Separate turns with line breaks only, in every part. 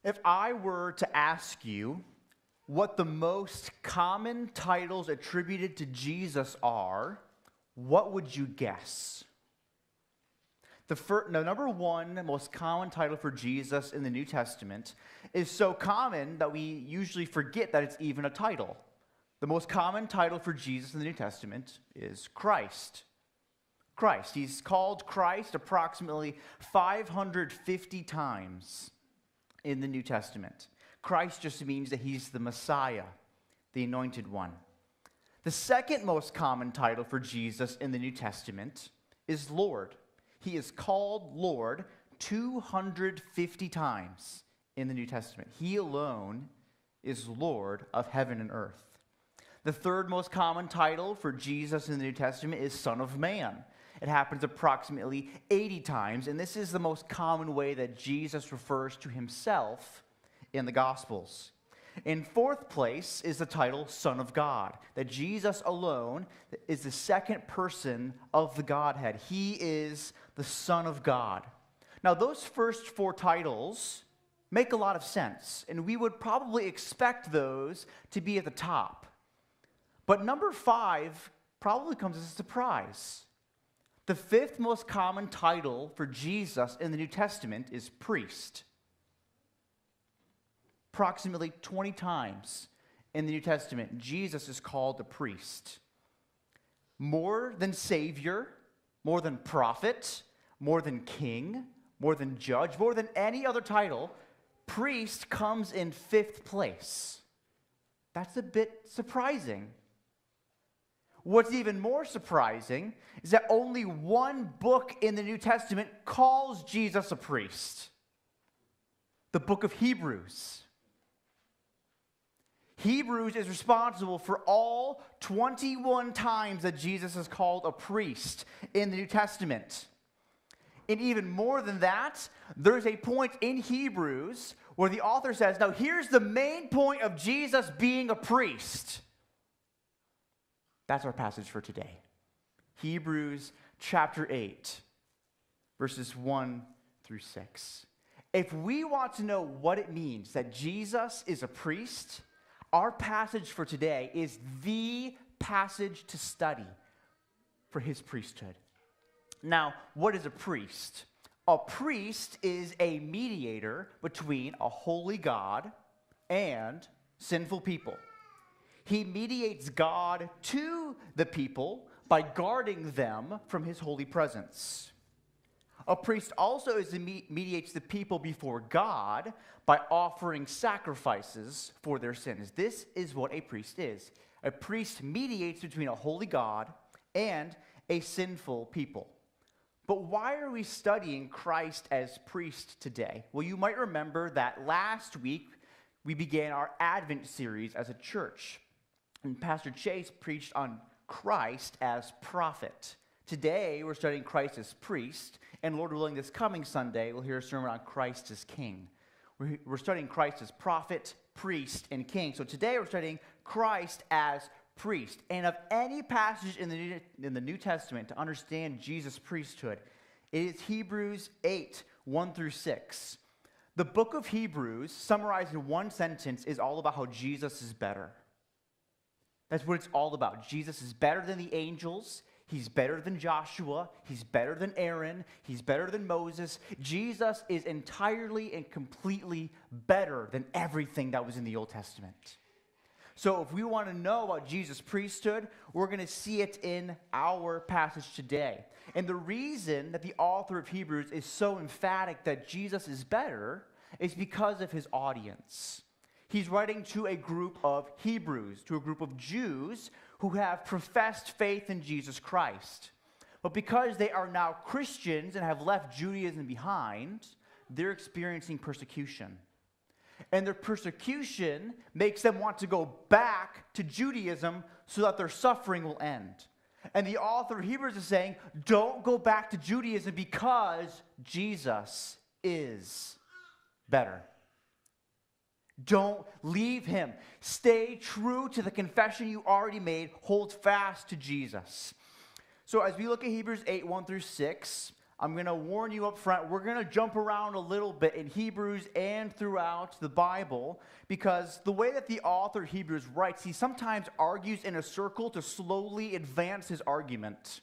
If I were to ask you what the most common titles attributed to Jesus are, what would you guess? The number one most common title for Jesus in the New Testament is so common that we usually forget that it's even a title. The most common title for Jesus in the New Testament is Christ. Christ. He's called Christ approximately 550 times in the New Testament. Christ just means that he's the Messiah, the anointed one. The second most common title for Jesus in the New Testament is Lord. He is called Lord 250 times in the New Testament. He alone is Lord of heaven and earth. The third most common title for Jesus in the New Testament is Son of Man. It happens approximately 80 times, and this is the most common way that Jesus refers to himself in the Gospels. In fourth place is the title Son of God, that Jesus alone is the second person of the Godhead. He is the Son of God. Now, those first four titles make a lot of sense, and we would probably expect those to be at the top. But number 5 probably comes as a surprise. The fifth most common title for Jesus in the New Testament is priest. Approximately 20 times in the New Testament, Jesus is called a priest. More than Savior, more than prophet, more than king, more than judge, more than any other title, priest comes in 5th place. That's a bit surprising. What's even more surprising is that only one book in the New Testament calls Jesus a priest. The book of Hebrews. Hebrews is responsible for all 21 times that Jesus is called a priest in the New Testament. And even more than that, there's a point in Hebrews where the author says, now here's the main point of Jesus being a priest. That's our passage for today. Hebrews chapter 8, verses 1 through 6. If we want to know what it means that Jesus is a priest, our passage for today is the passage to study for his priesthood. Now, what is a priest? A priest is a mediator between a holy God and sinful people. He mediates God to the people by guarding them from his holy presence. A priest also mediates the people before God by offering sacrifices for their sins. This is what a priest is. A priest mediates between a holy God and a sinful people. But why are we studying Christ as priest today? Well, you might remember that last week we began our Advent series as a church. And Pastor Chase preached on Christ as prophet. Today, we're studying Christ as priest, and Lord willing, this coming Sunday, we'll hear a sermon on Christ as king. We're studying Christ as prophet, priest, and king. So today, we're studying Christ as priest. And of any passage in the New Testament to understand Jesus' priesthood, it is Hebrews 8, 1 through 6. The book of Hebrews, summarized in one sentence, is all about how Jesus is better. That's what it's all about. Jesus is better than the angels. He's better than Joshua. He's better than Aaron. He's better than Moses. Jesus is entirely and completely better than everything that was in the Old Testament. So if we want to know about Jesus' priesthood, we're going to see it in our passage today. And the reason that the author of Hebrews is so emphatic that Jesus is better is because of his audience. He's writing to a group of Hebrews, to a group of Jews who have professed faith in Jesus Christ. But because they are now Christians and have left Judaism behind, they're experiencing persecution. And their persecution makes them want to go back to Judaism so that their suffering will end. And the author of Hebrews is saying, don't go back to Judaism because Jesus is better. Don't leave him. Stay true to the confession you already made. Hold fast to Jesus. So as we look at Hebrews 8, 1 through 6, I'm going to warn you up front, we're going to jump around a little bit in Hebrews and throughout the Bible, because the way that the author of Hebrews writes, he sometimes argues in a circle to slowly advance his argument.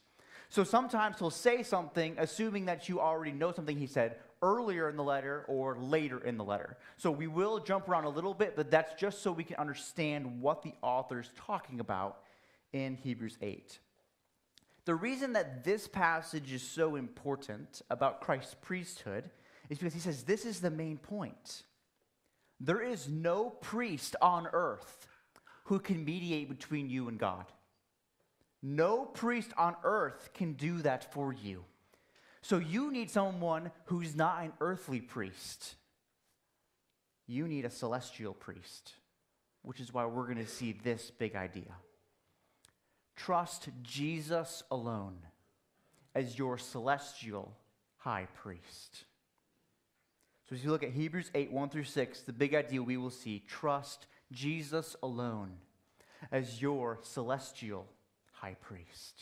So sometimes he'll say something assuming that you already know something he said earlier in the letter or later in the letter. So we will jump around a little bit, but that's just so we can understand what the author's talking about in Hebrews 8. The reason that this passage is so important about Christ's priesthood is because he says this is the main point. There is no priest on earth who can mediate between you and God. No priest on earth can do that for you. So you need someone who's not an earthly priest. You need a celestial priest, which is why we're going to see this big idea. Trust Jesus alone as your celestial high priest. So as you look at Hebrews 8, 1 through 6, the big idea we will see, trust Jesus alone as your celestial high priest.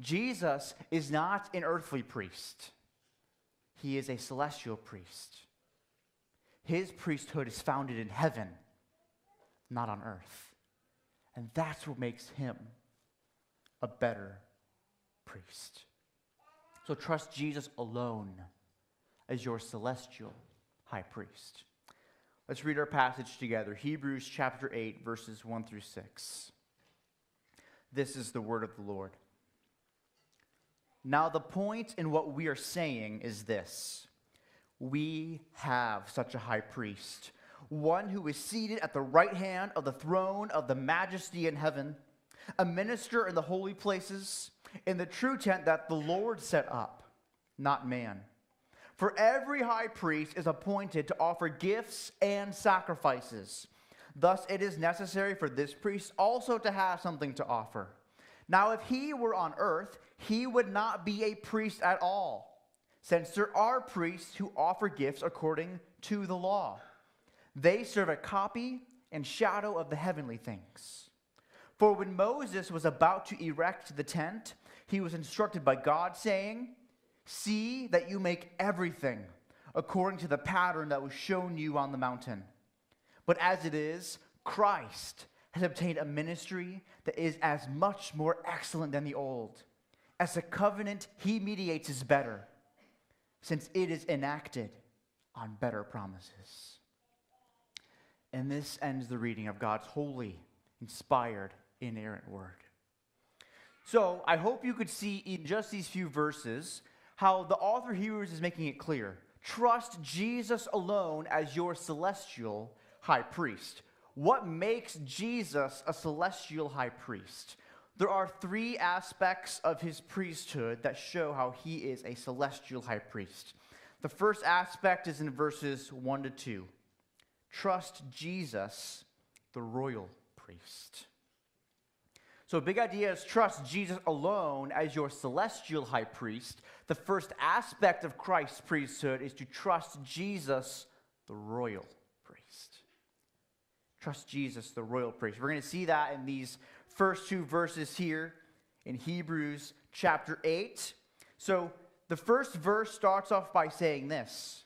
Jesus is not an earthly priest. He is a celestial priest. His priesthood is founded in heaven, not on earth. And that's what makes him a better priest. So trust Jesus alone as your celestial high priest. Let's read our passage together. Hebrews chapter 8, verses 1 through 6. This is the word of the Lord. Now the point in what we are saying is this: we have such a high priest, one who is seated at the right hand of the throne of the majesty in heaven, a minister in the holy places, in the true tent that the Lord set up, not man. For every high priest is appointed to offer gifts and sacrifices. Thus it is necessary for this priest also to have something to offer. Now if he were on earth, he would not be a priest at all, since there are priests who offer gifts according to the law. They serve a copy and shadow of the heavenly things. For when Moses was about to erect the tent, he was instructed by God, saying, "See that you make everything according to the pattern that was shown you on the mountain." But as it is, Christ has obtained a ministry that is as much more excellent than the old, as the covenant he mediates is better, since it is enacted on better promises. And this ends the reading of God's holy, inspired, inerrant word. So I hope you could see in just these few verses how the author of Hebrews is making it clear. Trust Jesus alone as your celestial high priest. What makes Jesus a celestial high priest? There are three aspects of his priesthood that show how he is a celestial high priest. The first aspect is in verses 1 to 2. Trust Jesus, the royal priest. So a big idea is trust Jesus alone as your celestial high priest. The first aspect of Christ's priesthood is to trust Jesus, the royal priest. Trust Jesus, the royal priest. We're going to see that in these first two verses here in Hebrews chapter 8. So the first verse starts off by saying this: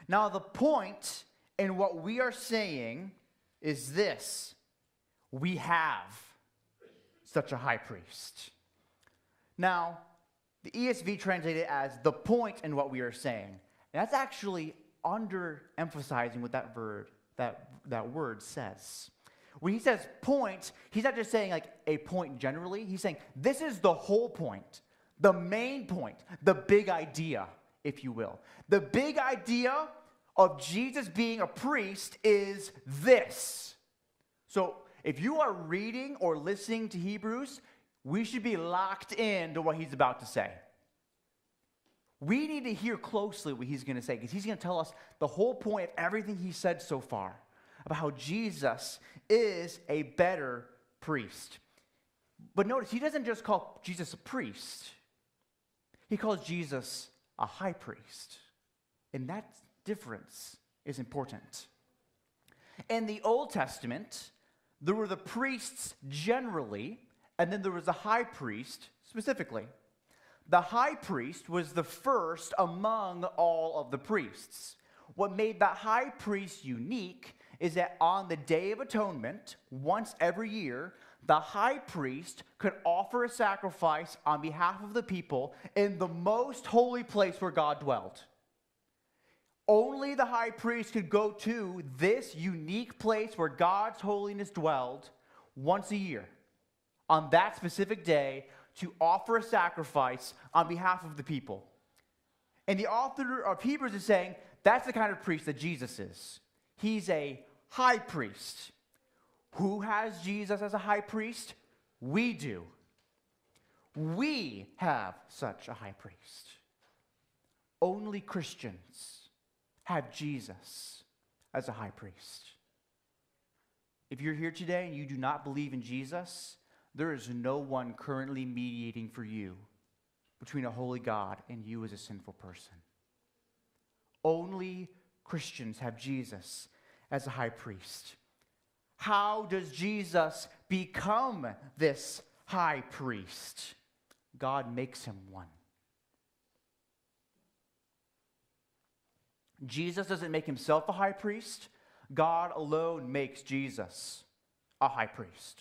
now the point in what we are saying is this: we have such a high priest. Now, the ESV translated it as the point in what we are saying. And that's actually underemphasizing what that word says. When he says point, he's not just saying like a point generally. He's saying this is the whole point, the main point, the big idea, if you will. The big idea of Jesus being a priest is this. So if you are reading or listening to Hebrews, we should be locked into what he's about to say. We need to hear closely what he's going to say, because he's going to tell us the whole point of everything he said so far about how Jesus is a better priest. But notice, he doesn't just call Jesus a priest. He calls Jesus a high priest. And that difference is important. In the Old Testament, there were the priests generally, and then there was the high priest specifically. The high priest was the first among all of the priests. What made that high priest unique is that on the Day of Atonement, once every year, the high priest could offer a sacrifice on behalf of the people in the most holy place where God dwelt. Only the high priest could go to this unique place where God's holiness dwelled once a year on that specific day to offer a sacrifice on behalf of the people. And the author of Hebrews is saying that's the kind of priest that Jesus is. He's a high priest. Who has Jesus as a high priest? We do. We have such a high priest. Only Christians have Jesus as a high priest. If you're here today and you do not believe in Jesus, there is no one currently mediating for you between a holy God and you as a sinful person. Only Christians have Jesus as a high priest. How does Jesus become this high priest? God makes him one. Jesus doesn't make himself a high priest. God alone makes Jesus a high priest.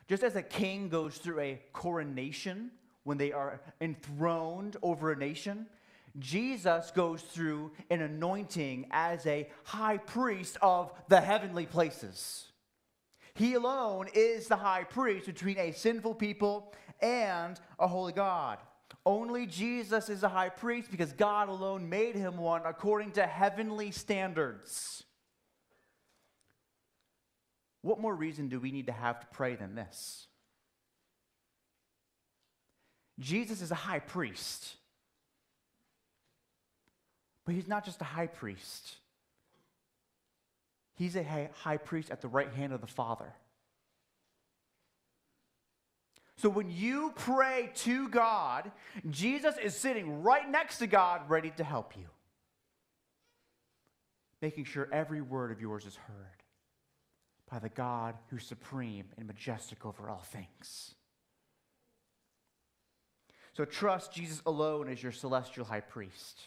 Just as a king goes through a coronation when they are enthroned over a nation, Jesus goes through an anointing as a high priest of the heavenly places. He alone is the high priest between a sinful people and a holy God. Only Jesus is a high priest because God alone made him one according to heavenly standards. What more reason do we need to have to pray than this? Jesus is a high priest. But he's not just a high priest. He's a high priest at the right hand of the Father. So when you pray to God, Jesus is sitting right next to God, ready to help you, making sure every word of yours is heard by the God who's supreme and majestic over all things. So trust Jesus alone as your celestial high priest.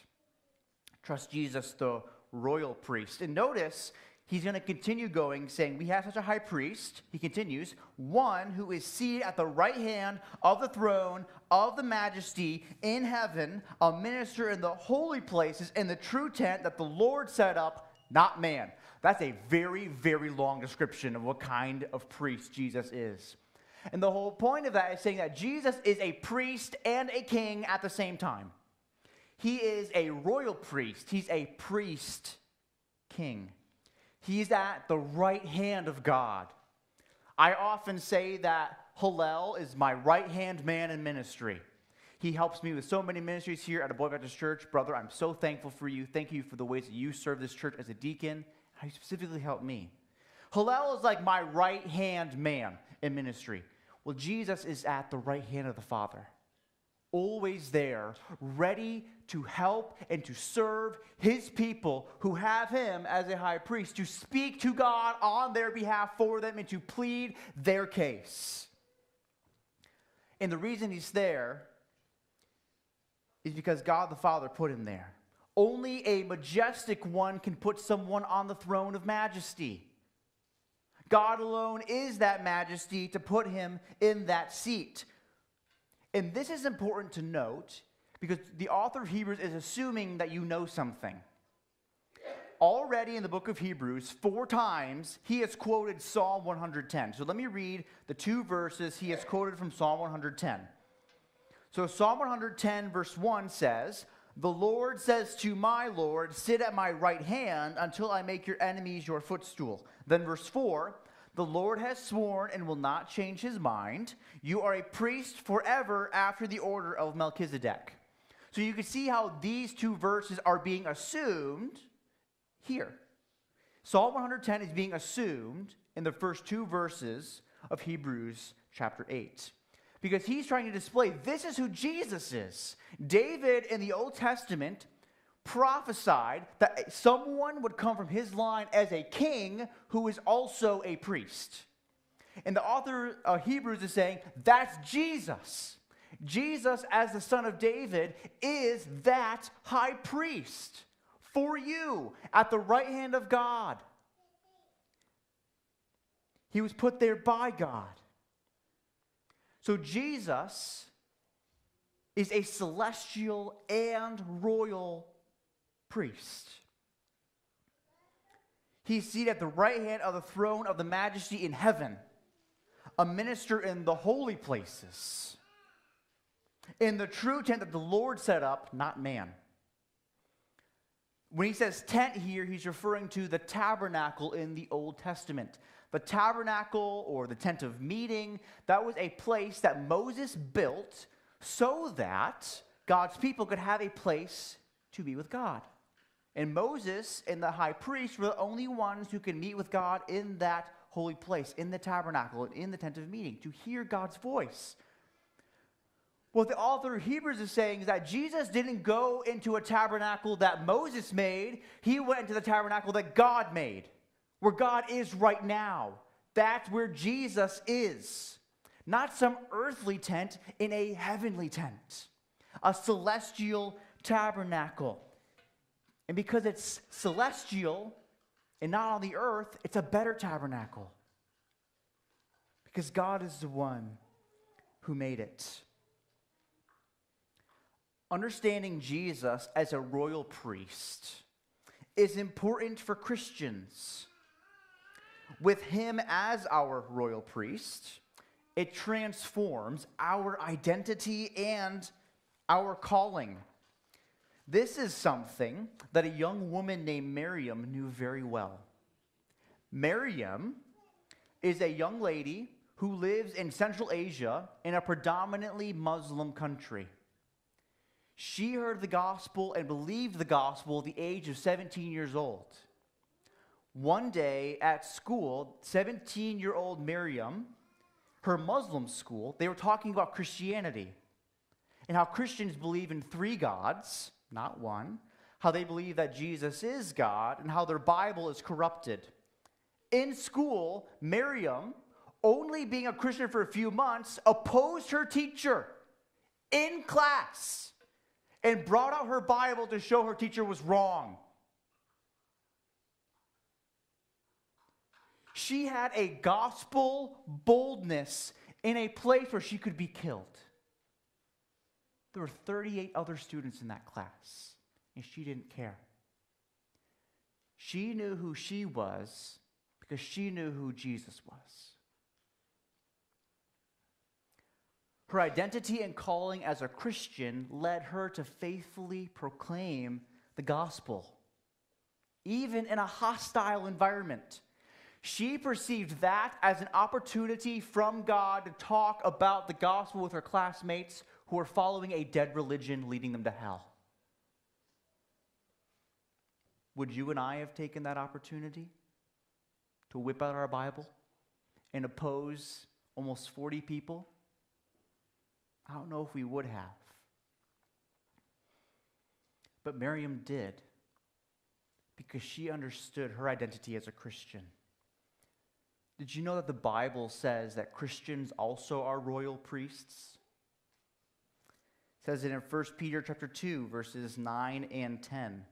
Trust Jesus, the royal priest. And notice, he's going to continue going, saying, we have such a high priest, he continues, one who is seated at the right hand of the throne of the majesty in heaven, a minister in the holy places, in the true tent that the Lord set up, not man. That's a very, very long description of what kind of priest Jesus is. And the whole point of that is saying that Jesus is a priest and a king at the same time. He is a royal priest. He's a priest king. He's at the right hand of God. I often say that Hillel is my right-hand man in ministry. He helps me with so many ministries here at Aboy Baptist Church. Brother, I'm so thankful for you. Thank you for the ways that you serve this church as a deacon. How you specifically helped me. Hillel is like my right-hand man in ministry. Well, Jesus is at the right hand of the Father. Always there, ready to help and to serve his people who have him as a high priest, to speak to God on their behalf for them and to plead their case. And the reason he's there is because God the Father put him there. Only a majestic one can put someone on the throne of majesty. God alone is that majesty to put him in that seat. And this is important to note because the author of Hebrews is assuming that you know something. Already in the book of Hebrews, 4 times, he has quoted Psalm 110. So let me read the 2 verses he has quoted from Psalm 110. So Psalm 110 verse 1 says, "The Lord says to my Lord, sit at my right hand until I make your enemies your footstool." Then verse 4, "The Lord has sworn and will not change his mind. You are a priest forever after the order of Melchizedek." So you can see how these 2 verses are being assumed here. Psalm 110 is being assumed in the first 2 verses of Hebrews chapter 8. Because he's trying to display this is who Jesus is. David in the Old Testament prophesied that someone would come from his line as a king who is also a priest. And the author of Hebrews is saying, that's Jesus. Jesus, as the son of David, is that high priest for you at the right hand of God. He was put there by God. So Jesus is a celestial and royal priest. He's seated at the right hand of the throne of the majesty in heaven, a minister in the holy places, in the true tent that the Lord set up, not man. When he says tent here, he's referring to the tabernacle in the Old Testament. The tabernacle, or the tent of meeting, that was a place that Moses built so that God's people could have a place to be with God. And Moses and the high priest were the only ones who could meet with God in that holy place, in the tabernacle, and in the tent of meeting, to hear God's voice. What the author of Hebrews is saying is that Jesus didn't go into a tabernacle that Moses made. He went into the tabernacle that God made, where God is right now. That's where Jesus is. Not some earthly tent, in a heavenly tent. A celestial tabernacle. And because it's celestial and not on the earth, it's a better tabernacle. Because God is the one who made it. Understanding Jesus as a royal priest is important for Christians. With him as our royal priest, it transforms our identity and our calling. This is something that a young woman named Miriam knew very well. Miriam is a young lady who lives in Central Asia in a predominantly Muslim country. She heard the gospel and believed the gospel at the age of 17 years old. One day at school, 17-year-old Miriam, her Muslim school, they were talking about Christianity and how Christians believe in 3 gods, not one, how they believe that Jesus is God, and how their Bible is corrupted. In school, Miriam, only being a Christian for a few months, opposed her teacher in class and brought out her Bible to show her teacher was wrong. She had a gospel boldness in a place where she could be killed. There were 38 other students in that class, and she didn't care. She knew who she was because she knew who Jesus was. Her identity and calling as a Christian led her to faithfully proclaim the gospel, even in a hostile environment. She perceived that as an opportunity from God to talk about the gospel with her classmates who were following a dead religion leading them to hell. Would you and I have taken that opportunity to whip out our Bible and oppose almost 40 people? I don't know if we would have. But Miriam did, because she understood her identity as a Christian. Did you know that the Bible says that Christians also are royal priests? It says it in 1 Peter chapter 2, verses 9 and 10.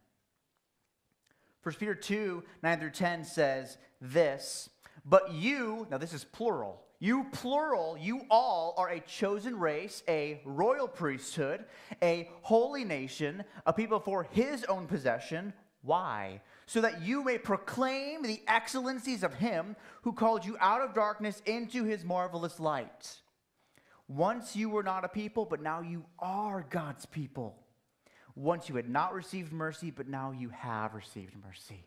1 Peter 2, 9 through 10 says this, but you, now this is plural, you plural, you all are a chosen race, a royal priesthood, a holy nation, a people for his own possession. Why? So that you may proclaim the excellencies of him who called you out of darkness into his marvelous light. Once you were not a people, but now you are God's people. Once you had not received mercy, but now you have received mercy.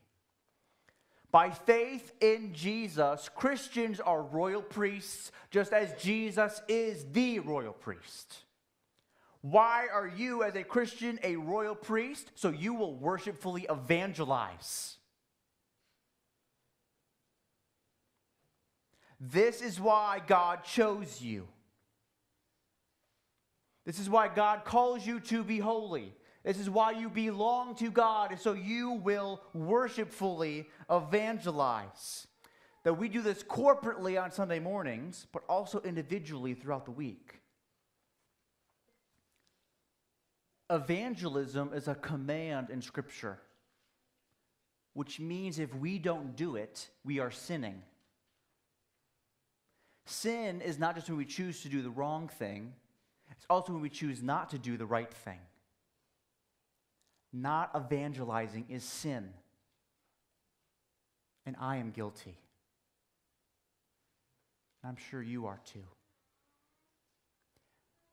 By faith in Jesus, Christians are royal priests, just as Jesus is the royal priest. Why are you, as a Christian, a royal priest? So you will worshipfully evangelize. This is why God chose you. This is why God calls you to be holy. This is why you belong to God, and so you will worshipfully evangelize. That we do this corporately on Sunday mornings, but also individually throughout the week. Evangelism is a command in Scripture, which means if we don't do it, we are sinning. Sin is not just when we choose to do the wrong thing, it's also when we choose not to do the right thing. Not evangelizing is sin. And I am guilty. I'm sure you are too.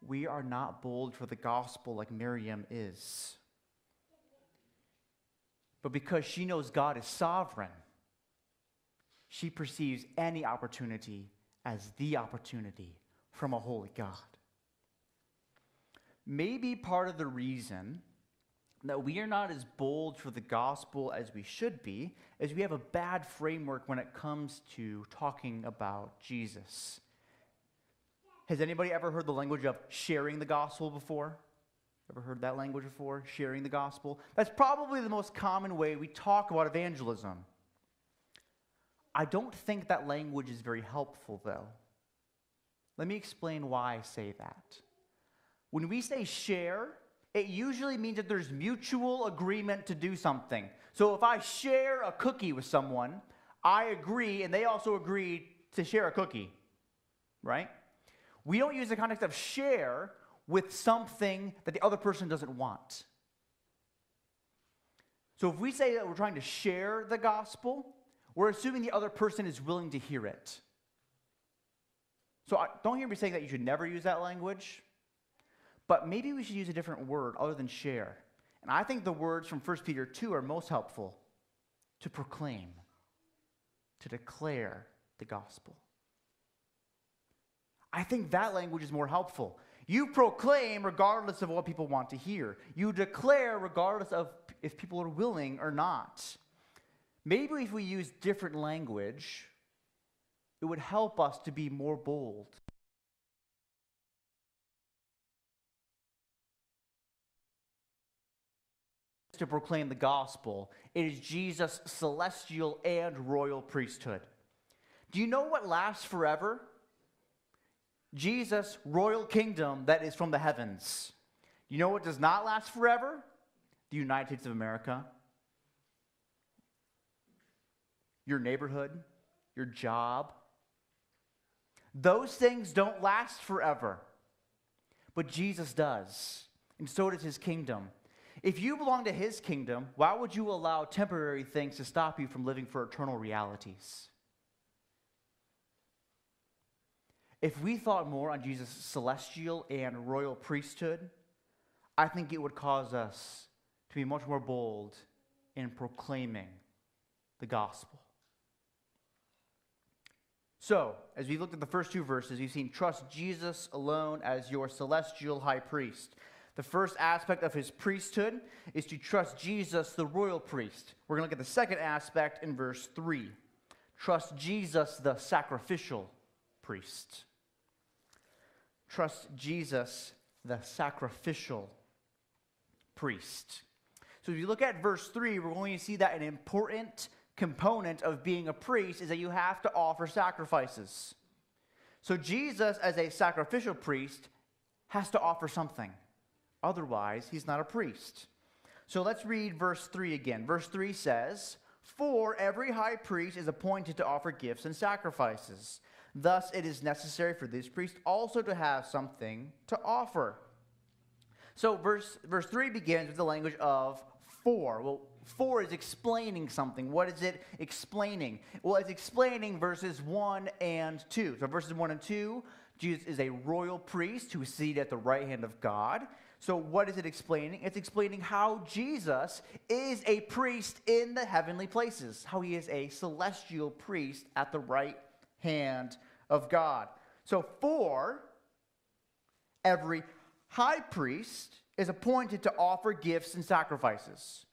We are not bold for the gospel like Miriam is. But because she knows God is sovereign, she perceives any opportunity as the opportunity from a holy God. Maybe part of the reason that we are not as bold for the gospel as we should be is we have a bad framework when it comes to talking about Jesus. Has anybody ever heard the language of sharing the gospel before? Ever heard that language before? Sharing the gospel? That's probably the most common way we talk about evangelism. I don't think that language is very helpful, though. Let me explain why I say that. When we say share, it usually means that there's mutual agreement to do something. So if I share a cookie with someone, I agree, and they also agree to share a cookie, right? We don't use the context of share with something that the other person doesn't want. So if we say that we're trying to share the gospel, we're assuming the other person is willing to hear it. So don't hear me saying that you should never use that language, but maybe we should use a different word other than share. And I think the words from 1 Peter 2 are most helpful: to proclaim, to declare the gospel. I think that language is more helpful. You proclaim regardless of what people want to hear. You declare regardless of if people are willing or not. Maybe if we use different language, it would help us to be more bold. To proclaim the gospel, it is Jesus' celestial and royal priesthood. Do you know what lasts forever? Jesus' royal kingdom that is from the heavens. You know what does not last forever? The United States of America. Your neighborhood, your job. Those things don't last forever. But Jesus does. And so does his kingdom. If you belong to his kingdom, why would you allow temporary things to stop you from living for eternal realities? If we thought more on Jesus' celestial and royal priesthood, I think it would cause us to be much more bold in proclaiming the gospel. So, as we looked at the first two verses, we've seen trust Jesus alone as your celestial high priest. The first aspect of his priesthood is to trust Jesus, the royal priest. We're going to look at the second aspect in verse 3. Trust Jesus, the sacrificial priest. Trust Jesus, the sacrificial priest. So if you look at verse 3, we're going to see that an important component of being a priest is that you have to offer sacrifices. So Jesus, as a sacrificial priest, has to offer something. Otherwise, he's not a priest. So let's read verse 3 again. Verse 3 says, "For every high priest is appointed to offer gifts and sacrifices. Thus it is necessary for this priest also to have something to offer." So verse 3 begins with the language of for. Well, for is explaining something. What is it explaining? Well, it's explaining verses 1 and 2. So verses 1 and 2, Jesus is a royal priest who is seated at the right hand of God. So what is it explaining? It's explaining how Jesus is a priest in the heavenly places, how he is a celestial priest at the right hand of God. So for every high priest is appointed to offer gifts and sacrifices.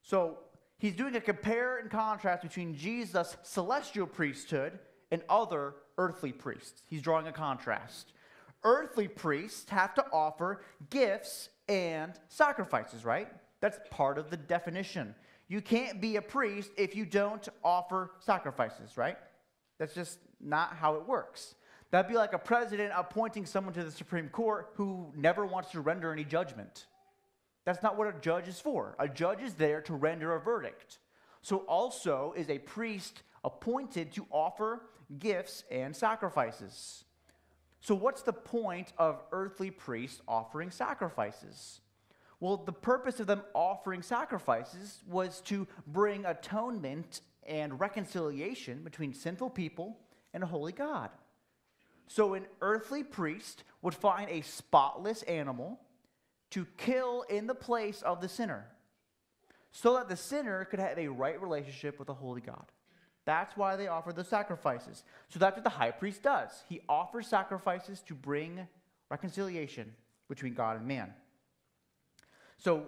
So he's doing a compare and contrast between Jesus' celestial priesthood and other earthly priests. He's drawing a contrast. Earthly priests have to offer gifts and sacrifices, right? That's part of the definition. You can't be a priest if you don't offer sacrifices, right? That's just not how it works. That'd be like a president appointing someone to the Supreme Court who never wants to render any judgment. That's not what a judge is for. A judge is there to render a verdict. So also is a priest appointed to offer gifts and sacrifices. So what's the point of earthly priests offering sacrifices? Well, the purpose of them offering sacrifices was to bring atonement and reconciliation between sinful people and a holy God. So an earthly priest would find a spotless animal to kill in the place of the sinner, so that the sinner could have a right relationship with a holy God. That's why they offer the sacrifices. So that's what the high priest does. He offers sacrifices to bring reconciliation between God and man. So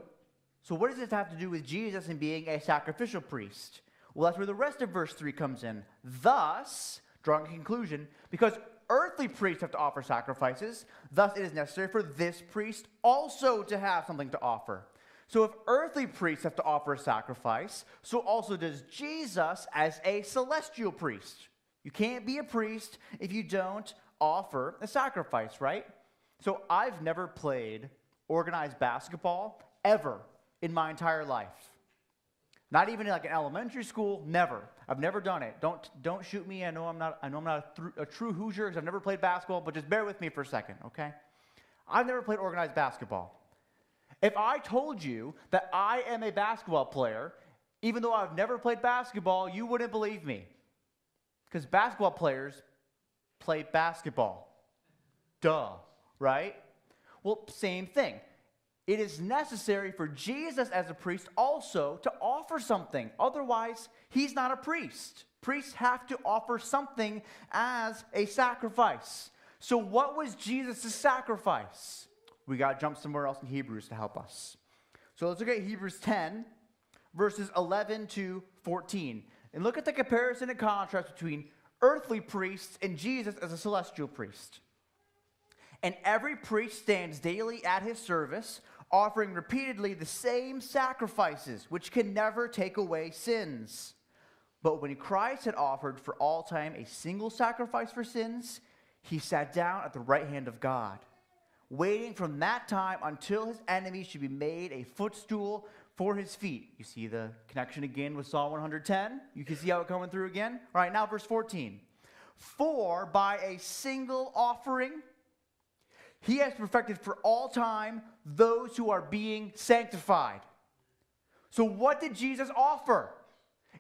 what does this have to do with Jesus and being a sacrificial priest? Well, that's where the rest of verse 3 comes in. Thus, drawing a conclusion, because earthly priests have to offer sacrifices, thus it is necessary for this priest also to have something to offer. So if earthly priests have to offer a sacrifice, so also does Jesus as a celestial priest. You can't be a priest if you don't offer a sacrifice, right? So I've never played organized basketball ever in my entire life. Not even like in elementary school, never. I've never done it. Don't shoot me. I know I'm not a true Hoosier because I've never played basketball, but just bear with me for a second, okay? I've never played organized basketball. If I told you that I am a basketball player, even though I've never played basketball, you wouldn't believe me. Because basketball players play basketball. Duh, right? Well, same thing. It is necessary for Jesus as a priest also to offer something. Otherwise, he's not a priest. Priests have to offer something as a sacrifice. So what was Jesus' sacrifice? We got to jump somewhere else in Hebrews to help us. So let's look at Hebrews 10, verses 11 to 14. And look at the comparison and contrast between earthly priests and Jesus as a celestial priest. And every priest stands daily at his service, offering repeatedly the same sacrifices, which can never take away sins. But when Christ had offered for all time a single sacrifice for sins, he sat down at the right hand of God, waiting from that time until his enemies should be made a footstool for his feet. You see the connection again with Psalm 110? You can see how it's coming through again? All right, now verse 14. For by a single offering, he has perfected for all time those who are being sanctified. So what did Jesus offer?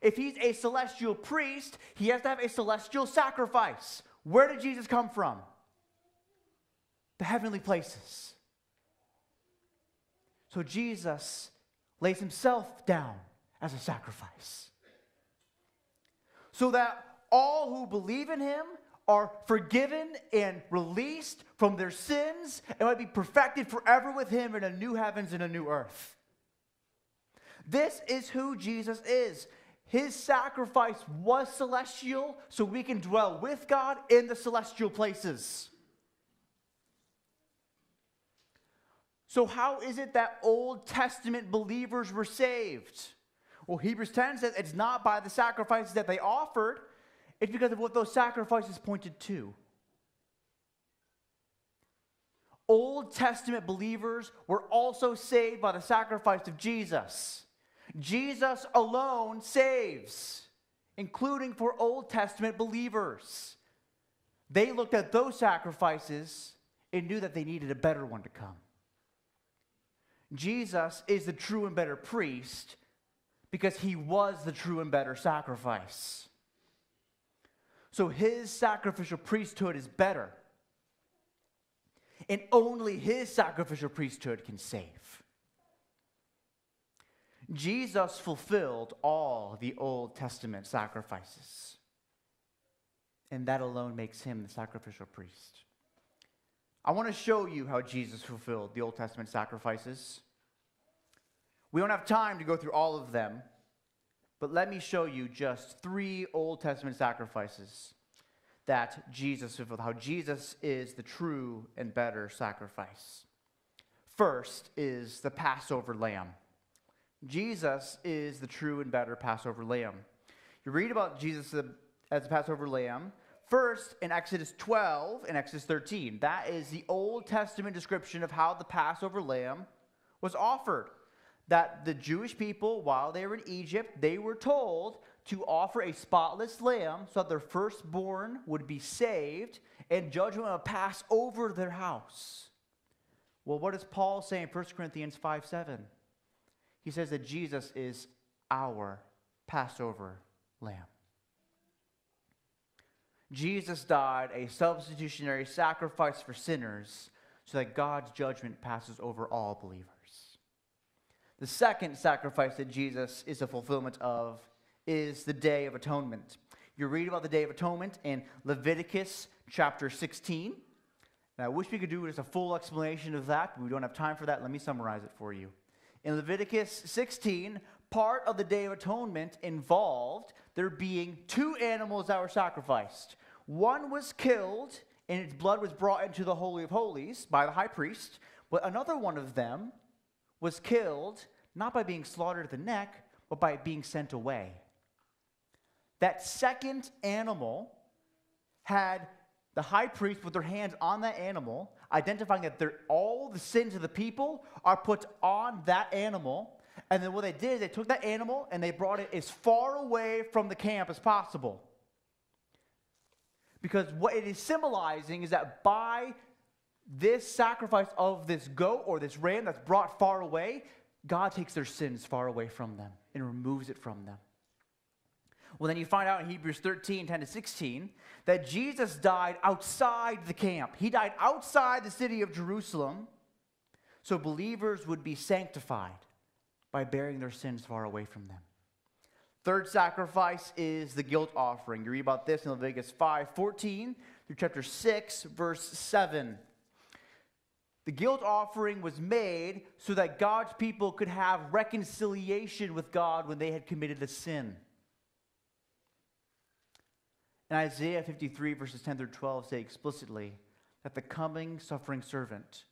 If he's a celestial priest, he has to have a celestial sacrifice. Where did Jesus come from? The heavenly places. So Jesus lays himself down as a sacrifice, so that all who believe in him are forgiven and released from their sins and might be perfected forever with him in a new heavens and a new earth. This is who Jesus is. His sacrifice was celestial, so we can dwell with God in the celestial places. So how is it that Old Testament believers were saved? Well, Hebrews 10 says it's not by the sacrifices that they offered. It's because of what those sacrifices pointed to. Old Testament believers were also saved by the sacrifice of Jesus. Jesus alone saves, including for Old Testament believers. They looked at those sacrifices and knew that they needed a better one to come. Jesus is the true and better priest because he was the true and better sacrifice. So his sacrificial priesthood is better. And only his sacrificial priesthood can save. Jesus fulfilled all the Old Testament sacrifices. And that alone makes him the sacrificial priest. I want to show you how Jesus fulfilled the Old Testament sacrifices. We don't have time to go through all of them, but let me show you just 3 Old Testament sacrifices that Jesus fulfilled, how Jesus is the true and better sacrifice. First is the Passover lamb. Jesus is the true and better Passover lamb. You read about Jesus as the Passover lamb first in Exodus 12 and Exodus 13. That is the Old Testament description of how the Passover lamb was offered. That the Jewish people, while they were in Egypt, they were told to offer a spotless lamb so that their firstborn would be saved and judgment would pass over their house. Well, what does Paul say in 1 Corinthians 5:7? He says that Jesus is our Passover lamb. Jesus died a substitutionary sacrifice for sinners so that God's judgment passes over all believers. The second sacrifice that Jesus is a fulfillment of is the Day of Atonement. You read about the Day of Atonement in Leviticus chapter 16. And I wish we could do just a full explanation of that, but we don't have time for that. Let me summarize it for you. In Leviticus 16, part of the Day of Atonement involved there being two animals that were sacrificed. One was killed, and its blood was brought into the Holy of Holies by the high priest, but another one of them was killed not by being slaughtered at the neck, but by being sent away. That second animal had the high priest put their hands on that animal, identifying that all the sins of the people are put on that animal. And then what they did is they took that animal and they brought it as far away from the camp as possible. Because what it is symbolizing is that by this sacrifice of this goat or this ram that's brought far away, God takes their sins far away from them and removes it from them. Well, then you find out in Hebrews 13, 10-16, that Jesus died outside the camp. He died outside the city of Jerusalem, so believers would be sanctified by bearing their sins far away from them. Third sacrifice is the guilt offering. You read about this in Leviticus 5:14 through chapter 6, verse 7. The guilt offering was made so that God's people could have reconciliation with God when they had committed a sin. And Isaiah 53, verses 10 through 12 say explicitly that the coming suffering servant,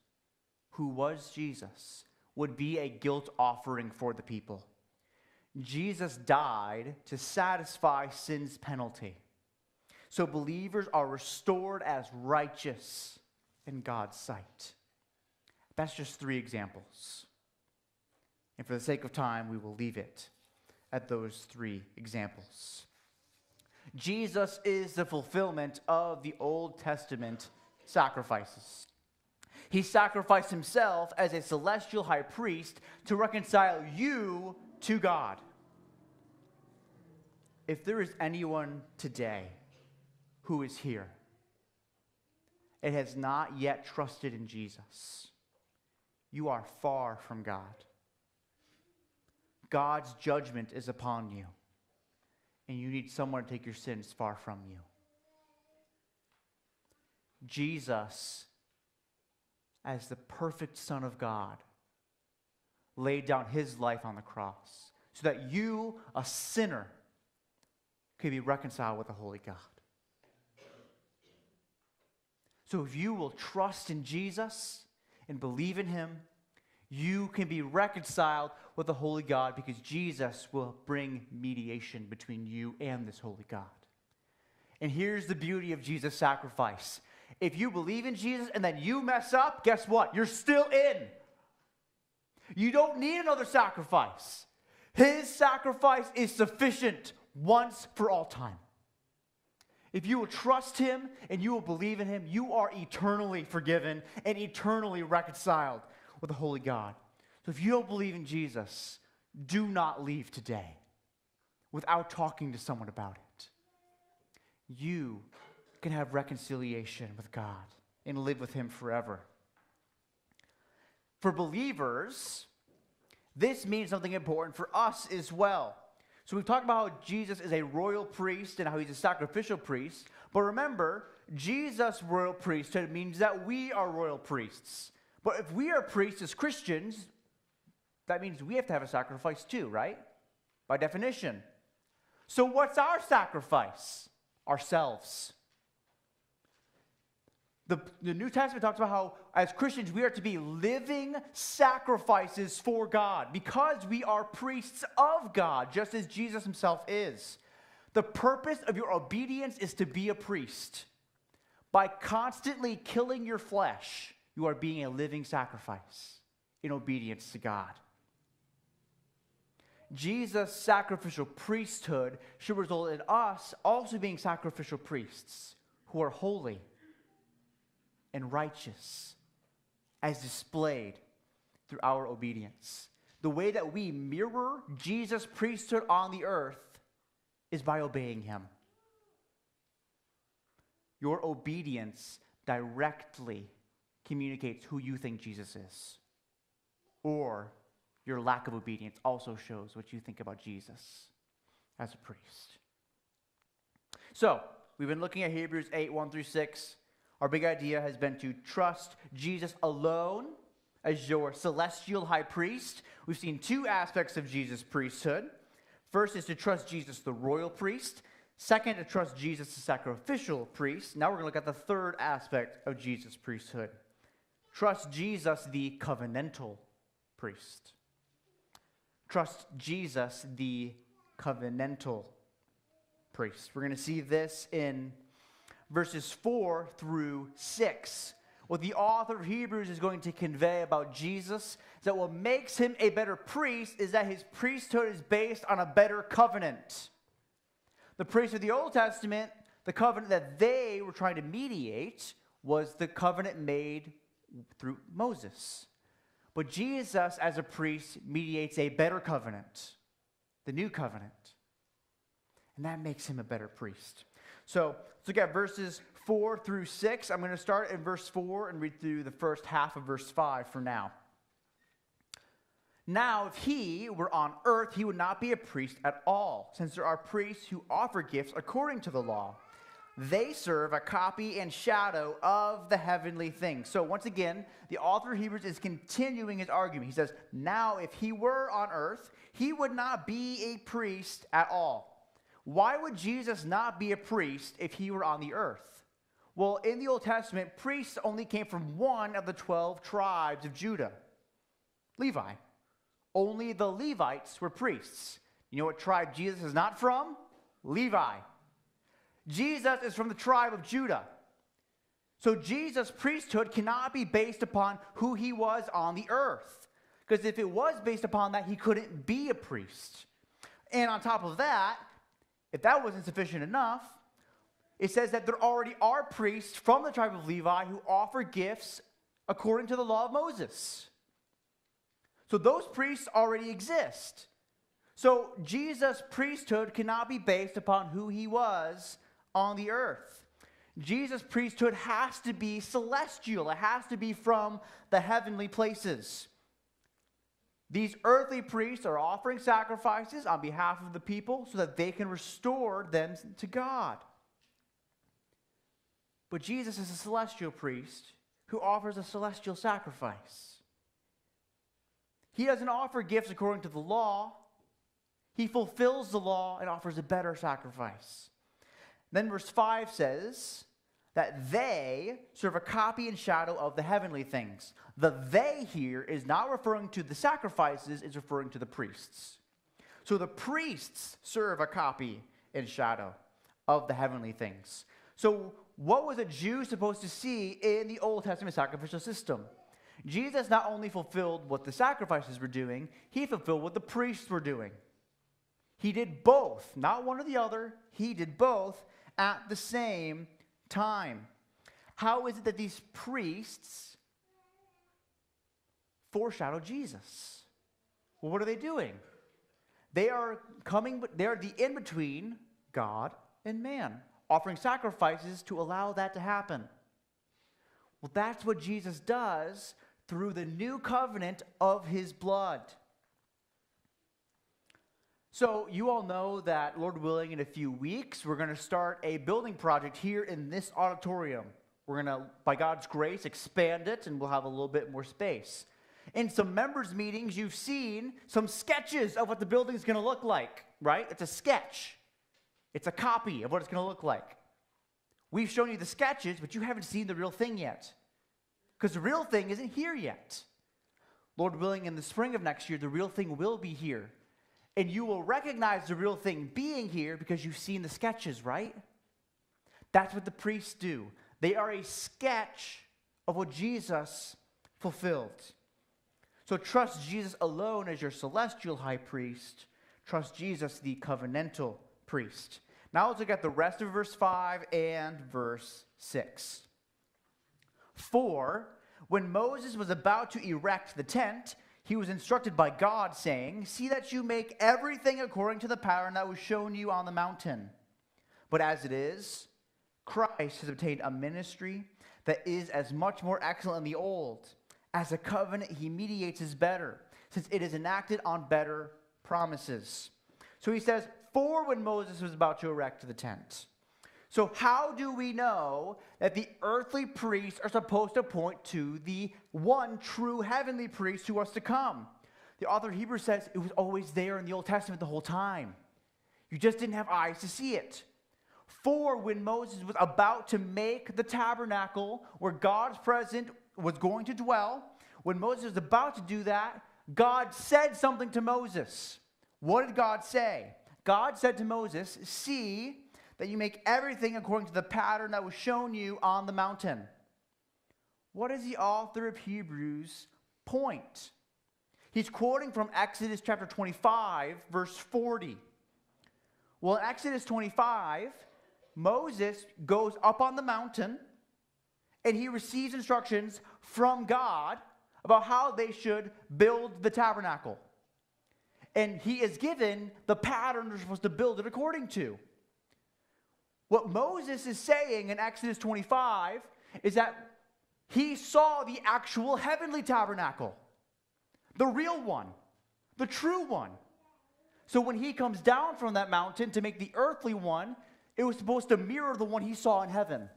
who was Jesus, would be a guilt offering for the people. Jesus died to satisfy sin's penalty. So believers are restored as righteous in God's sight. That's just 3 examples. And for the sake of time, we will leave it at those 3 examples. Jesus is the fulfillment of the Old Testament sacrifices. He sacrificed himself as a celestial high priest to reconcile you to God. If there is anyone today who is here and has not yet trusted in Jesus, you are far from God. God's judgment is upon you, and you need someone to take your sins far from you. Jesus, as the perfect Son of God, laid down his life on the cross so that you, a sinner, could be reconciled with the holy God. So if you will trust in Jesus and believe in him, you can be reconciled with the holy God because Jesus will bring mediation between you and this holy God. And here's the beauty of Jesus' sacrifice. If you believe in Jesus and then you mess up, guess what? You're still in. You don't need another sacrifice. His sacrifice is sufficient once for all time. If you will trust him and you will believe in him, you are eternally forgiven and eternally reconciled with the holy God. So if you don't believe in Jesus, do not leave today without talking to someone about it. You can have reconciliation with God and live with him forever. For believers, this means something important for us as well. So we've talked about how Jesus is a royal priest and how he's a sacrificial priest. But remember, Jesus' royal priesthood means that we are royal priests. But if we are priests as Christians, that means we have to have a sacrifice too, right? By definition. So what's our sacrifice? Ourselves. The New Testament talks about how, as Christians, we are to be living sacrifices for God because we are priests of God, just as Jesus himself is. The purpose of your obedience is to be a priest. By constantly killing your flesh, you are being a living sacrifice in obedience to God. Jesus' sacrificial priesthood should result in us also being sacrificial priests who are holy and righteous as displayed through our obedience. The way that we mirror Jesus' priesthood on the earth is by obeying him. Your obedience directly communicates who you think Jesus is. Or your lack of obedience also shows what you think about Jesus as a priest. So, we've been looking at Hebrews 8, 1 through 6. Our big idea has been to trust Jesus alone as your celestial high priest. We've seen two aspects of Jesus' priesthood. First is to trust Jesus the royal priest. Second, to trust Jesus the sacrificial priest. Now we're going to look at the third aspect of Jesus' priesthood. Trust Jesus the covenantal priest. Trust Jesus the covenantal priest. We're going to see this in verses 4 through 6. What the author of Hebrews is going to convey about Jesus is that what makes him a better priest is that his priesthood is based on a better covenant. The priests of the Old Testament, the covenant that they were trying to mediate was the covenant made through Moses. But Jesus, as a priest, mediates a better covenant, the new covenant. And that makes him a better priest. So let's look at verses 4 through 6. I'm going to start in verse 4 and read through the first half of verse 5 for now. Now, if he were on earth, he would not be a priest at all, since there are priests who offer gifts according to the law. They serve a copy and shadow of the heavenly things. So once again, the author of Hebrews is continuing his argument. He says, now if he were on earth, he would not be a priest at all. Why would Jesus not be a priest if he were on the earth? Well, in the Old Testament, priests only came from one of the 12 tribes of Judah, Levi. Only the Levites were priests. You know what tribe Jesus is not from? Levi. Jesus is from the tribe of Judah. So Jesus' priesthood cannot be based upon who he was on the earth. Because if it was based upon that, he couldn't be a priest. And on top of that, if that wasn't sufficient enough, it says that there already are priests from the tribe of Levi who offer gifts according to the law of Moses. So those priests already exist. So Jesus' priesthood cannot be based upon who he was on the earth. Jesus' priesthood has to be celestial. It has to be from the heavenly places. These earthly priests are offering sacrifices on behalf of the people so that they can restore them to God. But Jesus is a celestial priest who offers a celestial sacrifice. He doesn't offer gifts according to the law. He fulfills the law and offers a better sacrifice. Then verse 5 says that they serve a copy and shadow of the heavenly things. The they here is not referring to the sacrifices, it's referring to the priests. So the priests serve a copy and shadow of the heavenly things. So what was a Jew supposed to see in the Old Testament sacrificial system? Jesus not only fulfilled what the sacrifices were doing, he fulfilled what the priests were doing. He did both, not one or the other. He did both at the same time. How is it that these priests foreshadow Jesus? Well, what are they doing? They are the in-between God and man, offering sacrifices to allow that to happen. Well, that's what Jesus does through the new covenant of his blood. So you all know that, Lord willing, in a few weeks, we're going to start a building project here in this auditorium. We're going to, by God's grace, expand it, and we'll have a little bit more space. In some members' meetings, you've seen some sketches of what the building is going to look like, right? It's a sketch. It's a copy of what it's going to look like. We've shown you the sketches, but you haven't seen the real thing yet. Because the real thing isn't here yet. Lord willing, in the spring of next year, the real thing will be here. And you will recognize the real thing being here because you've seen the sketches, right? That's what the priests do. They are a sketch of what Jesus fulfilled. So trust Jesus alone as your celestial high priest. Trust Jesus, the covenantal priest. Now let's look at the rest of verse 5 and verse 6. For when Moses was about to erect the tent, he was instructed by God, saying, "See that you make everything according to the pattern that was shown you on the mountain." But as it is, Christ has obtained a ministry that is as much more excellent than the old. As a covenant, he mediates is better, since it is enacted on better promises. So he says, for when Moses was about to erect the tent. So how do we know that the earthly priests are supposed to point to the one true heavenly priest who was to come? The author of Hebrews says it was always there in the Old Testament the whole time. You just didn't have eyes to see it. For when Moses was about to make the tabernacle where God's presence was going to dwell, when Moses was about to do that, God said something to Moses. What did God say? God said to Moses, "See that you make everything according to the pattern that was shown you on the mountain." What does the author of Hebrews point? He's quoting from Exodus chapter 25, verse 40. Well, in Exodus 25, Moses goes up on the mountain and he receives instructions from God about how they should build the tabernacle. And he is given the pattern they're supposed to build it according to. What Moses is saying in Exodus 25 is that he saw the actual heavenly tabernacle, the real one, the true one. So when he comes down from that mountain to make the earthly one, it was supposed to mirror the one he saw in heaven.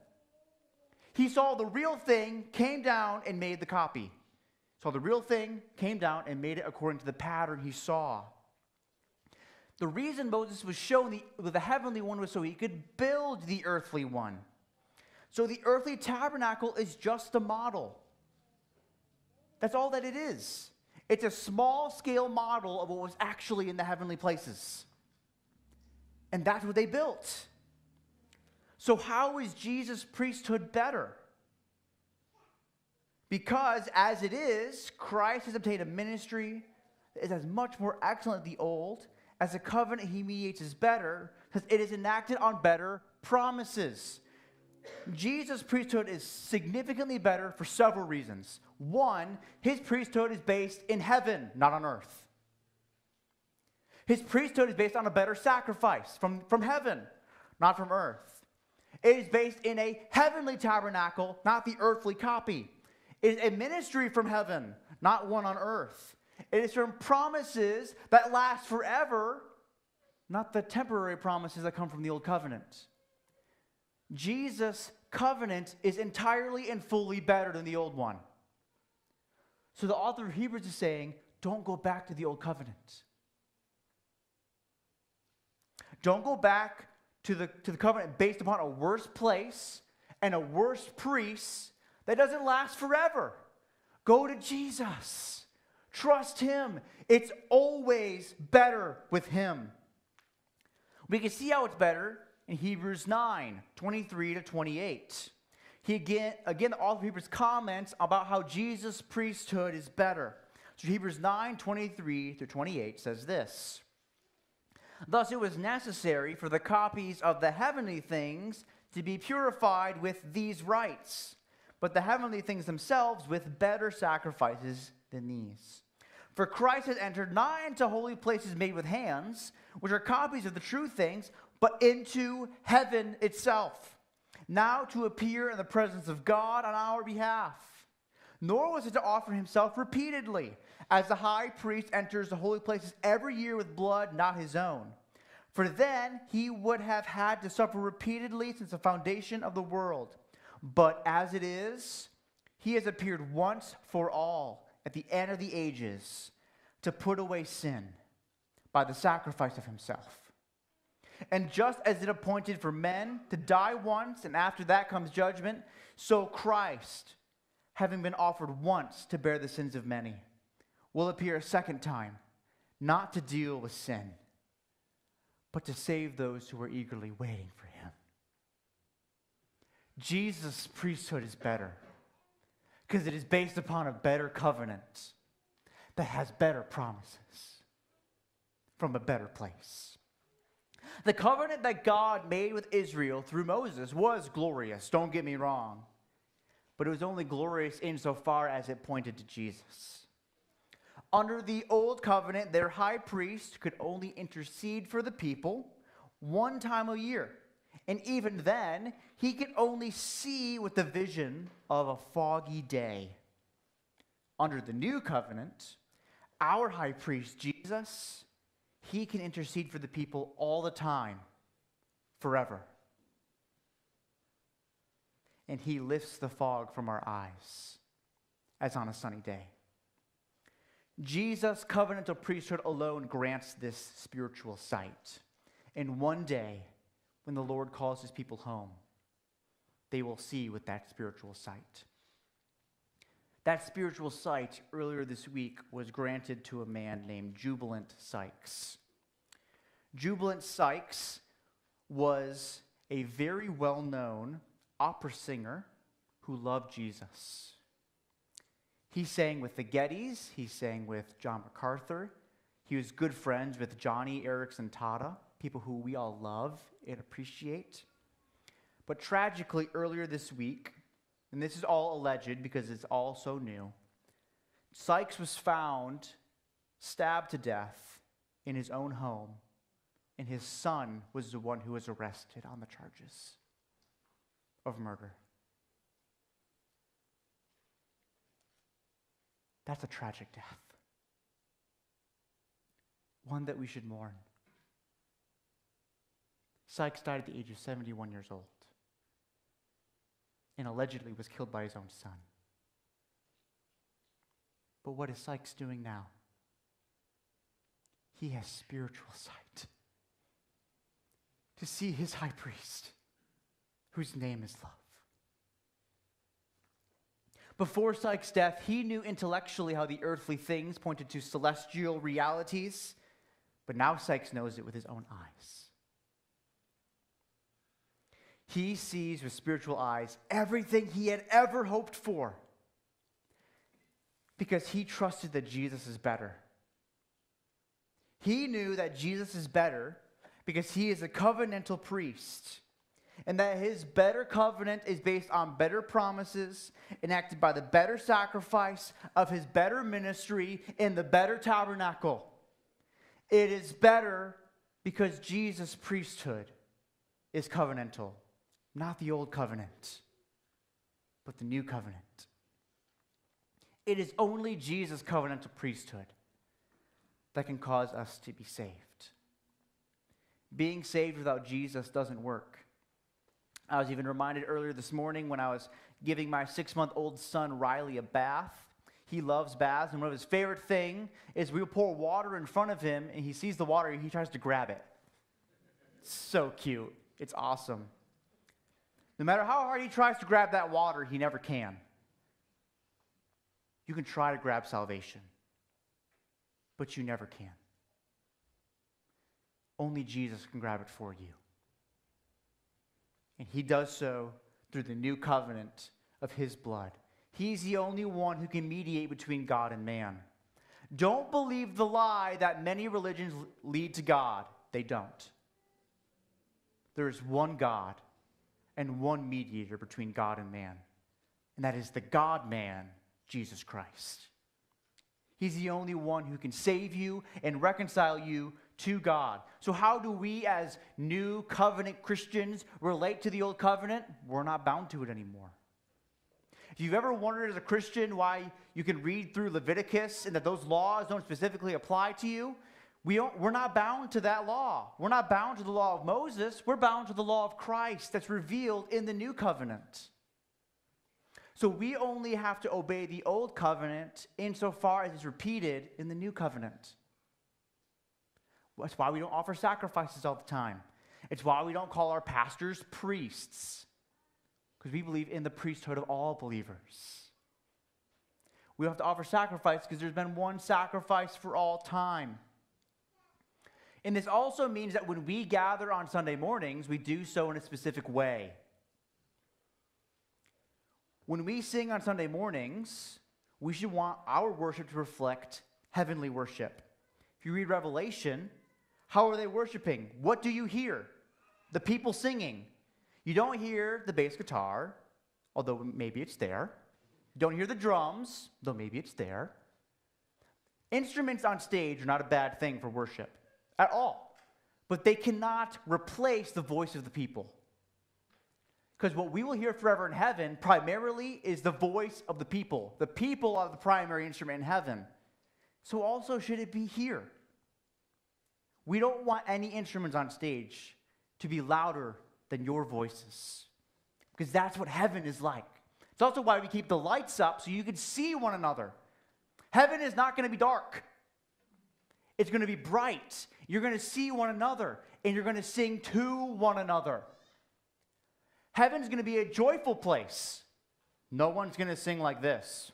He saw the real thing, came down, and made the copy. So the real thing came down and made it according to the pattern he saw. The reason Moses was shown the heavenly one was so he could build the earthly one. So the earthly tabernacle is just a model. That's all that it is. It's a small-scale model of what was actually in the heavenly places. And that's what they built. So how is Jesus' priesthood better? Because as it is, Christ has obtained a ministry that is as much more excellent than the old. As a covenant he mediates is better, because it is enacted on better promises. Jesus' priesthood is significantly better for several reasons. One, his priesthood is based in heaven, not on earth. His priesthood is based on a better sacrifice from heaven, not from earth. It is based in a heavenly tabernacle, not the earthly copy. It is a ministry from heaven, not one on earth. It is from promises that last forever, not the temporary promises that come from the old covenant. Jesus' covenant is entirely and fully better than the old one. So the author of Hebrews is saying, don't go back to the old covenant. Don't go back to the covenant based upon a worse place and a worse priest that doesn't last forever. Go to Jesus. Trust him. It's always better with him. We can see how it's better in Hebrews 9, 23 to 28. The author of Hebrews comments about how Jesus' priesthood is better. So Hebrews 9, 23 to 28 says this. Thus it was necessary for the copies of the heavenly things to be purified with these rites, but the heavenly things themselves with better sacrifices than these. For Christ has entered not into holy places made with hands, which are copies of the true things, but into heaven itself, now to appear in the presence of God on our behalf. Nor was it to offer himself repeatedly, as the high priest enters the holy places every year with blood not his own. For then he would have had to suffer repeatedly since the foundation of the world. But as it is, he has appeared once for all at the end of the ages to put away sin by the sacrifice of himself. And just as it appointed for men to die once, and after that comes judgment, so Christ, having been offered once to bear the sins of many, will appear a second time, not to deal with sin, but to save those who are eagerly waiting for him. Jesus' priesthood is better because it is based upon a better covenant. that has better promises from a better place. The covenant that God made with Israel through Moses was glorious, don't get me wrong. But it was only glorious insofar as it pointed to Jesus. Under the old covenant, their high priest could only intercede for the people one time a year. And even then, he could only see with the vision of a foggy day. Under the new covenant, our high priest, Jesus, he can intercede for the people all the time, forever. And he lifts the fog from our eyes, as on a sunny day. Jesus' covenantal priesthood alone grants this spiritual sight. And one day, when the Lord calls his people home, they will see with that spiritual sight. That spiritual sight earlier this week was granted to a man named Jubilant Sykes. Jubilant Sykes was a very well-known opera singer who loved Jesus. He sang with the Gettys. He sang with John MacArthur. He was good friends with Johnny Erickson Tata, people who we all love and appreciate. But tragically, earlier this week, and this is all alleged because it's all so new, Sykes was found stabbed to death in his own home, and his son was the one who was arrested on the charges of murder. That's a tragic death. One that we should mourn. Sykes died at the age of 71 years old and allegedly was killed by his own son. But what is Sykes doing now? He has spiritual sight to see his high priest, whose name is love. Before Sykes' death, he knew intellectually how the earthly things pointed to celestial realities, but now Sykes knows it with his own eyes. He sees with spiritual eyes everything he had ever hoped for because he trusted that Jesus is better. He knew that Jesus is better because he is a covenantal priest and that his better covenant is based on better promises enacted by the better sacrifice of his better ministry in the better tabernacle. It is better because Jesus' priesthood is covenantal. Not the old covenant, but the new covenant. It is only Jesus' covenantal priesthood that can cause us to be saved. Being saved without Jesus doesn't work. I was even reminded earlier this morning when I was giving my 6-month-old son Riley a bath. He loves baths, and one of his favorite things is we'll pour water in front of him, and he sees the water, and he tries to grab it. It's so cute. It's awesome. No matter how hard he tries to grab that water, he never can. You can try to grab salvation, but you never can. Only Jesus can grab it for you. And he does so through the new covenant of his blood. He's the only one who can mediate between God and man. Don't believe the lie that many religions lead to God. They don't. There is one God and one mediator between God and man, and that is the God-man, Jesus Christ. He's the only one who can save you and reconcile you to God. So how do we as new covenant Christians relate to the old covenant? We're not bound to it anymore. If you've ever wondered as a Christian why you can read through Leviticus and that those laws don't specifically apply to you, we're not bound to that law. We're not bound to the law of Moses. We're bound to the law of Christ that's revealed in the new covenant. So we only have to obey the old covenant insofar as it's repeated in the new covenant. That's why we don't offer sacrifices all the time. It's why we don't call our pastors priests, because we believe in the priesthood of all believers. We don't have to offer sacrifice because there's been one sacrifice for all time. And this also means that when we gather on Sunday mornings, we do so in a specific way. When we sing on Sunday mornings, we should want our worship to reflect heavenly worship. If you read Revelation, how are they worshiping? What do you hear? The people singing. You don't hear the bass guitar, although maybe it's there. You don't hear the drums, though maybe it's there. Instruments on stage are not a bad thing for worship at all, but they cannot replace the voice of the people. Because what we will hear forever in heaven primarily is the voice of the people. The people are the primary instrument in heaven. So also should it be here. We don't want any instruments on stage to be louder than your voices, because that's what heaven is like. It's also why we keep the lights up so you can see one another. Heaven is not going to be dark. It's going to be bright. You're going to see one another, and you're going to sing to one another. Heaven's going to be a joyful place. No one's going to sing like this.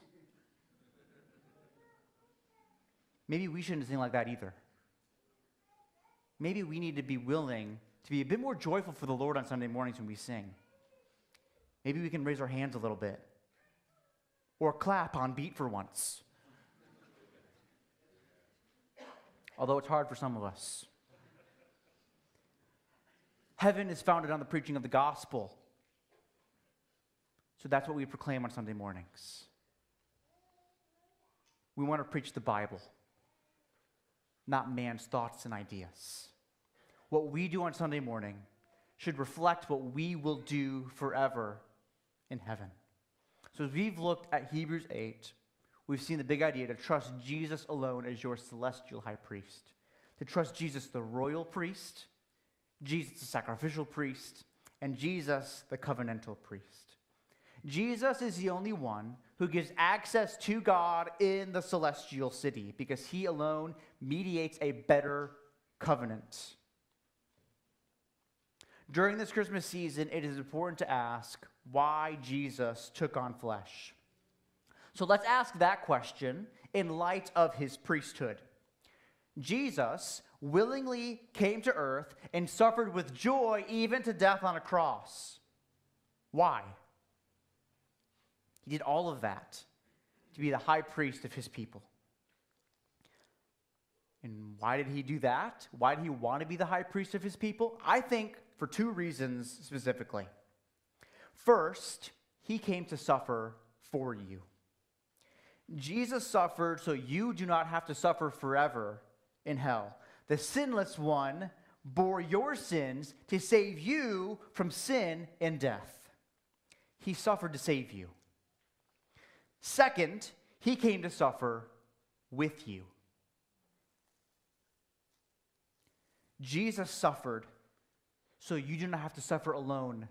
Maybe we shouldn't sing like that either. Maybe we need to be willing to be a bit more joyful for the Lord on Sunday mornings when we sing. Maybe we can raise our hands a little bit. Or clap on beat for once. Although it's hard for some of us. Heaven is founded on the preaching of the gospel. So that's what we proclaim on Sunday mornings. We want to preach the Bible, not man's thoughts and ideas. What we do on Sunday morning should reflect what we will do forever in heaven. So as we've looked at Hebrews 8, we've seen the big idea to trust Jesus alone as your celestial high priest. To trust Jesus the royal priest, Jesus the sacrificial priest, and Jesus the covenantal priest. Jesus is the only one who gives access to God in the celestial city because he alone mediates a better covenant. During this Christmas season, it is important to ask why Jesus took on flesh. So let's ask that question in light of his priesthood. Jesus willingly came to earth and suffered with joy even to death on a cross. Why? He did all of that to be the high priest of his people. And why did he do that? Why did he want to be the high priest of his people? I think for two reasons specifically. First, he came to suffer for you. Jesus suffered so you do not have to suffer forever in hell. The sinless one bore your sins to save you from sin and death. He suffered to save you. Second, he came to suffer with you. Jesus suffered so you do not have to suffer alone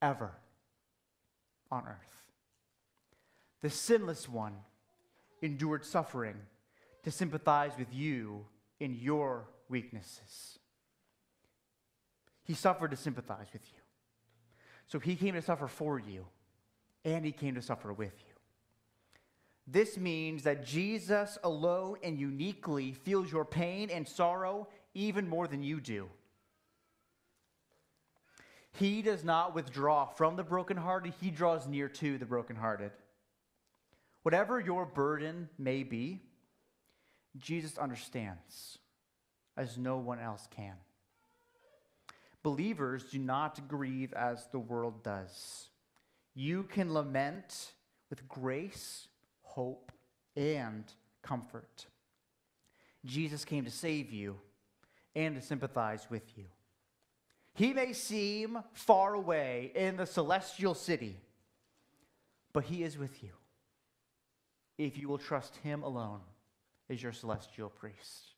ever on earth. The sinless one endured suffering to sympathize with you in your weaknesses. He suffered to sympathize with you. So he came to suffer for you, and he came to suffer with you. This means that Jesus alone and uniquely feels your pain and sorrow even more than you do. He does not withdraw from the brokenhearted, he draws near to the brokenhearted. Whatever your burden may be, Jesus understands, as no one else can. Believers do not grieve as the world does. You can lament with grace, hope, and comfort. Jesus came to save you and to sympathize with you. He may seem far away in the celestial city, but he is with you if you will trust him alone as your celestial priest.